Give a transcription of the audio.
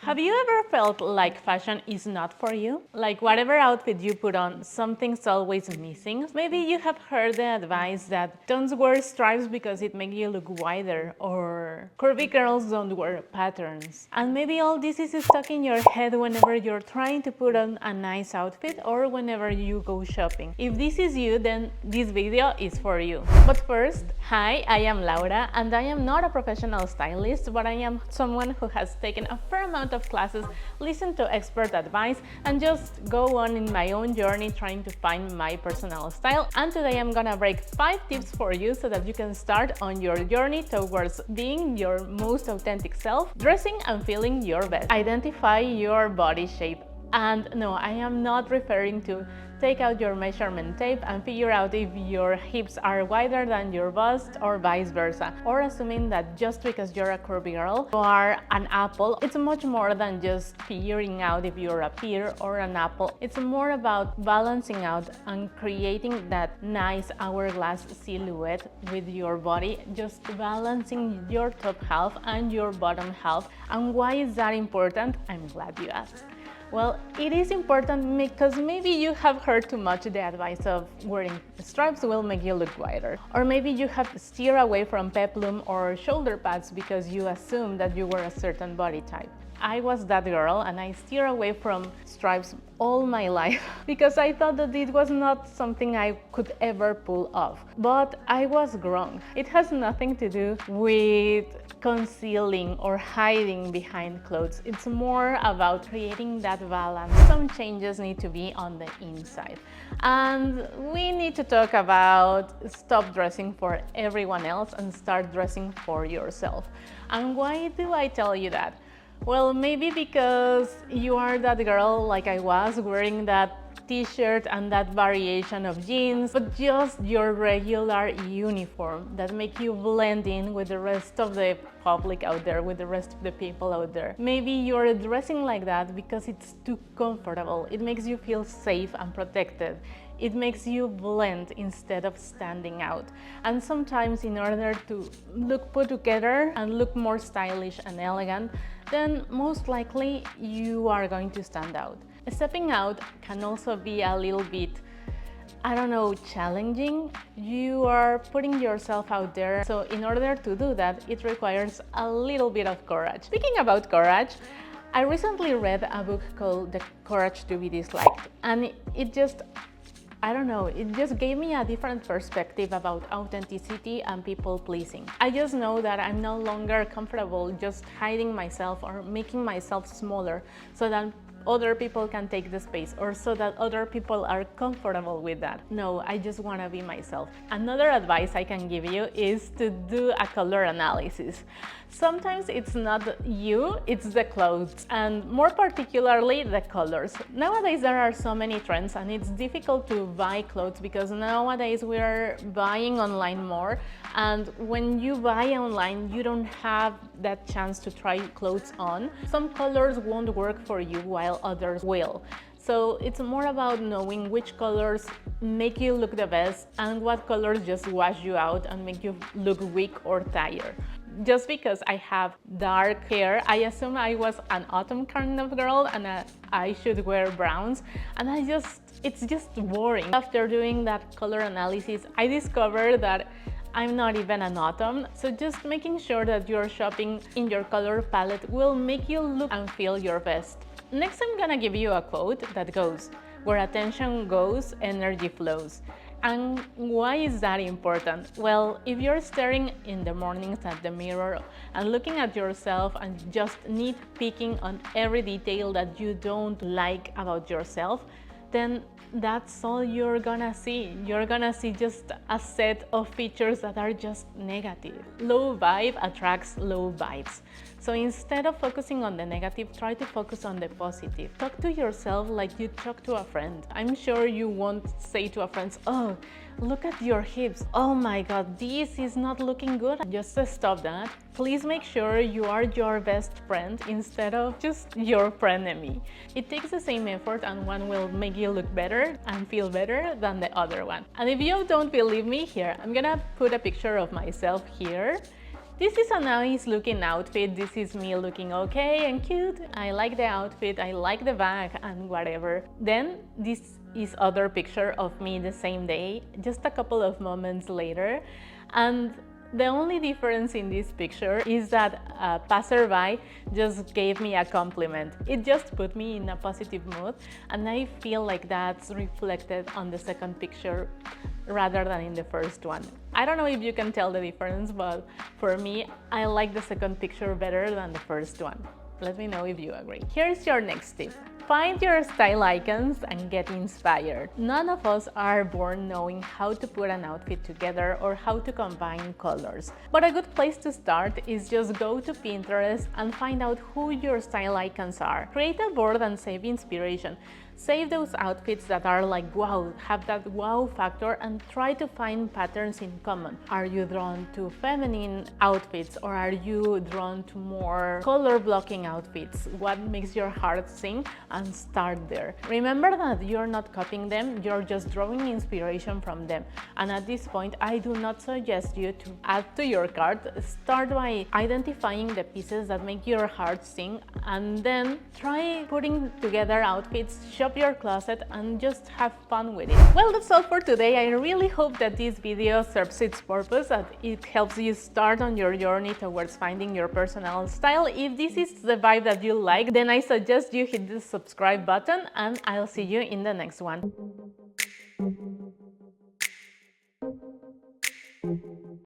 Have you ever felt like fashion is not for you? Like whatever outfit you put on, something's always missing? Maybe you have heard the advice that don't wear stripes because it makes you look wider, or curvy girls don't wear patterns. And maybe all this is stuck in your head whenever you're trying to put on a nice outfit or whenever you go shopping. If this is you, then this video is for you. But first, hi, I am Laura, and I am not a professional stylist, but I am someone who has taken a fair amount of classes, listened to expert advice, and just go on in my own journey trying to find my personal style. And today I'm gonna break 5 tips for you so that you can start on your journey towards being your most authentic self, dressing and feeling your best. Identify your body shape. And no, I am not referring to take out your measurement tape and figure out if your hips are wider than your bust or vice versa, or assuming that just because you're a curvy girl, you are an apple. It's much more than just figuring out if you're a pear or an apple. It's more about balancing out and creating that nice hourglass silhouette with your body, just balancing your top half and your bottom half. And why is that important? I'm glad you asked. Well, it is important because maybe you have heard too much the advice of wearing stripes will make you look wider. Or maybe you have steered away from peplum or shoulder pads because you assume that you were a certain body type. I was that girl and I steered away from stripes all my life because I thought that it was not something I could ever pull off. But I was wrong. It has nothing to do with concealing or hiding behind clothes. It's more about creating that balance. Some changes need to be on the inside. And we need to talk about stop dressing for everyone else and start dressing for yourself. And why do I tell you that? Well, maybe because you are that girl like I was, wearing that t-shirt and that variation of jeans, but just your regular uniform that make you blend in with the rest of the public out there, with the rest of the people out there. Maybe you're dressing like that because it's too comfortable. It makes you feel safe and protected. It makes you blend instead of standing out. And sometimes in order to look put together and look more stylish and elegant, then most likely you are going to stand out. Stepping out can also be a little bit, I don't know, challenging. You are putting yourself out there. So in order to do that, it requires a little bit of courage. Speaking about courage, I recently read a book called The Courage to Be Disliked, and it just, I don't know, it just gave me a different perspective about authenticity and people pleasing. I just know that I'm no longer comfortable just hiding myself or making myself smaller so that other people can take the space or so that other people are comfortable with that. No, I just want to be myself. Another advice I can give you is to do a color analysis. Sometimes it's not you, it's the clothes, and more particularly the colors. Nowadays there are so many trends and it's difficult to buy clothes because nowadays we're buying online more, and when you buy online you don't have that chance to try clothes on. Some colors won't work for you while others will. So it's more about knowing which colors make you look the best and what colors just wash you out and make you look weak or tired. Just because I have dark hair, I assume I was an autumn kind of girl and I should wear browns, and it's just boring. After doing that color analysis, I discovered that I'm not even an autumn, so just making sure that you're shopping in your color palette will make you look and feel your best. Next, I'm gonna give you a quote that goes, "Where attention goes, energy flows." And why is that important? Well, if you're staring in the mornings at the mirror and looking at yourself and just nitpicking on every detail that you don't like about yourself, then that's all you're gonna see. You're gonna see just a set of features that are just negative. Low vibe attracts low vibes. So instead of focusing on the negative, try to focus on the positive. Talk to yourself like you talk to a friend. I'm sure you won't say to a friend, "Oh, look at your hips. Oh my God, this is not looking good." Just stop that. Please make sure you are your best friend instead of just your frenemy. It takes the same effort and one will make you look better and feel better than the other one. And if you don't believe me, here, I'm gonna put a picture of myself here. This is a nice looking outfit. This is me looking okay and cute. I like the outfit, I like the bag and whatever. Then this is other picture of me the same day, just a couple of moments later. And the only difference in this picture is that a passerby just gave me a compliment. It just put me in a positive mood, and I feel like that's reflected on the second picture rather than in the first one. I don't know if you can tell the difference, but for me, I like the second picture better than the first one. Let me know if you agree. Here's your next tip. Find your style icons and get inspired. None of us are born knowing how to put an outfit together or how to combine colors. But a good place to start is just go to Pinterest and find out who your style icons are. Create a board and save inspiration. Save those outfits that are like wow, have that wow factor, and try to find patterns in common. Are you drawn to feminine outfits or are you drawn to more color blocking outfits? What makes your heart sing? And start there. Remember that you're not copying them, you're just drawing inspiration from them. And at this point, I do not suggest you to add to your cart. Start by identifying the pieces that make your heart sing, and then try putting together outfits. Shop your closet and just have fun with it. Well, that's all for today. I really hope that this video serves its purpose, that it helps you start on your journey towards finding your personal style. If this is the vibe that you like, then I suggest you hit the subscribe button, and I'll see you in the next one.